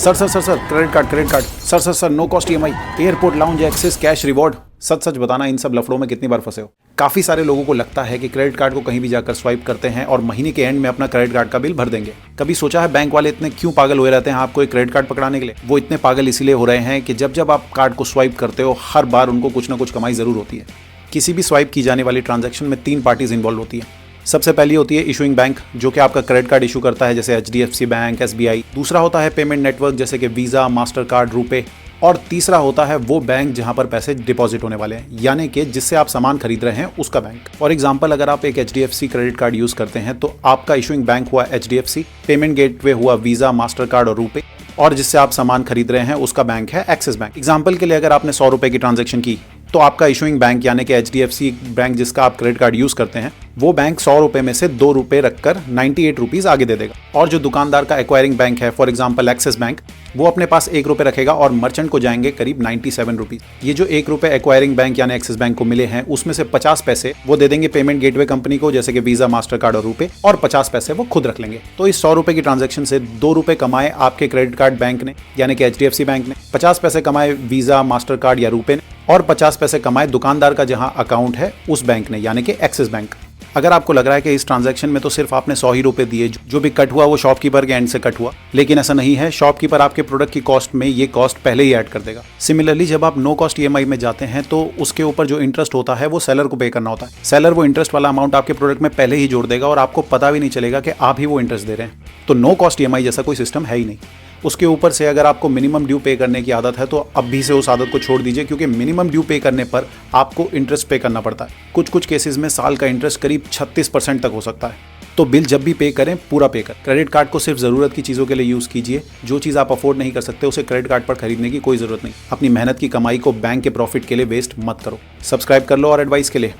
Sir credit card sir no cost EMI, airport lounge, access, cash reward. सच बताना इन सब लफड़ों में कितनी बार फंसे हो। काफी सारे लोगों को लगता है कि क्रेडिट कार्ड को कहीं भी जाकर स्वाइप करते हैं और महीने के एंड में अपना क्रेडिट कार्ड का बिल भर देंगे। कभी सोचा है बैंक वाले इतने क्यों पागल हुए रहते हैं आपको एक क्रेडिट कार्ड पकड़ाने के लिए? वो इतने पागल इसीलिए हो रहे हैं कि जब आप कार्ड को स्वाइप करते हो हर बार उनको कुछ ना कुछ कमाई जरूर होती है। किसी भी स्वाइप की जाने वाली ट्रांजैक्शन में 3 पार्टीज इन्वॉल्व होती है। सबसे पहली होती है इशूइंग बैंक, जो कि आपका क्रेडिट कार्ड इशू करता है, जैसे HDFC बैंक, SBI। दूसरा होता है पेमेंट नेटवर्क, जैसे कि वीजा, मास्टर कार्ड, रुपे। और तीसरा होता है वो बैंक जहां पर पैसे डिपॉजिट होने वाले हैं, यानी कि जिससे आप सामान खरीद रहे हैं उसका बैंक। फॉर एग्जांपल, अगर आप एक HDFC क्रेडिट कार्ड यूज करते हैं तो आपका इशूइंग बैंक हुआ HDFC, पेमेंट गेटवे हुआ वीजा, मास्टर कार्ड और रुपे, और जिससे आप सामान खरीद रहे हैं उसका बैंक है एक्सिस बैंक। एग्जाम्पल के लिए, अगर आपने 100 रुपए की ट्रांजेक्शन की तो आपका इशूइंग बैंक यानी कि HDFC बैंक जिसका आप क्रेडिट कार्ड यूज करते हैं, वो बैंक 100 रुपए में से 2 रुपए रखकर 98 रुपीज आगे दे देगा। और जो दुकानदार का एक्वायरिंग बैंक है, फॉर एग्जांपल एक्सिस बैंक, वो अपने पास 1 रुपए रखेगा और मर्चेंट को जाएंगे करीब 97 रुपीज। ये जो 1 रुपए एक्वायरिंग बैंक यानी एक्सिस बैंक को मिले हैं, उसमें से 50 पैसे वो दे देंगे पेमेंट गेटवे कंपनी को, जैसे कि वीजा, मास्टर कार्ड और रुपे, और 50 पैसे वो खुद रख लेंगे। तो इस 100 रुपए की ट्रांजेक्शन से 2 रुपए कमाए आपके क्रेडिट कार्ड बैंक ने यानी कि HDFC बैंक ने, 50 पैसे कमाए वीजा, मास्टर कार्ड या रुपे ने, और 50 पैसे कमाए दुकानदार का जहां अकाउंट है उस बैंक ने यानी कि एक्सिस बैंक। अगर आपको लग रहा है कि इस ट्रांजैक्शन में तो सिर्फ आपने 100 ही रुपए दिए, जो भी कट हुआ वो शॉपकीपर के एंड से कट हुआ, लेकिन ऐसा नहीं है। शॉपकीपर आपके प्रोडक्ट की कॉस्ट में ये कॉस्ट पहले ही ऐड कर देगा। सिमिलरली, जब आप नो कॉस्ट EMI में जाते हैं तो उसके ऊपर जो इंटरेस्ट होता है वो सेलर को पे करना होता है। सेलर वो इंटरेस्ट वाला अमाउंट आपके प्रोडक्ट में पहले ही जोड़ देगा और आपको पता भी नहीं चलेगा कि आप ही वो इंटरेस्ट दे रहे हैं। तो नो कॉस्ट EMI जैसा कोई सिस्टम है ही नहीं। उसके ऊपर से अगर आपको मिनिमम ड्यू पे करने की आदत है तो अभी से उस आदत को छोड़ दीजिए, क्योंकि मिनिमम ड्यू पे करने पर आपको इंटरेस्ट पे करना पड़ता है। कुछ केसेस में साल का इंटरेस्ट करीब 36% तक हो सकता है। तो बिल जब भी पे करें पूरा पे कर। क्रेडिट कार्ड को सिर्फ जरूरत की चीजों के लिए यूज कीजिए। जो चीज आप अफोर्ड नहीं कर सकते उसे क्रेडिट कार्ड पर खरीदने की कोई जरूरत नहीं। अपनी मेहनत की कमाई को बैंक के प्रॉफिट के लिए वेस्ट मत करो। सब्सक्राइब कर लो और एडवाइस के लिए।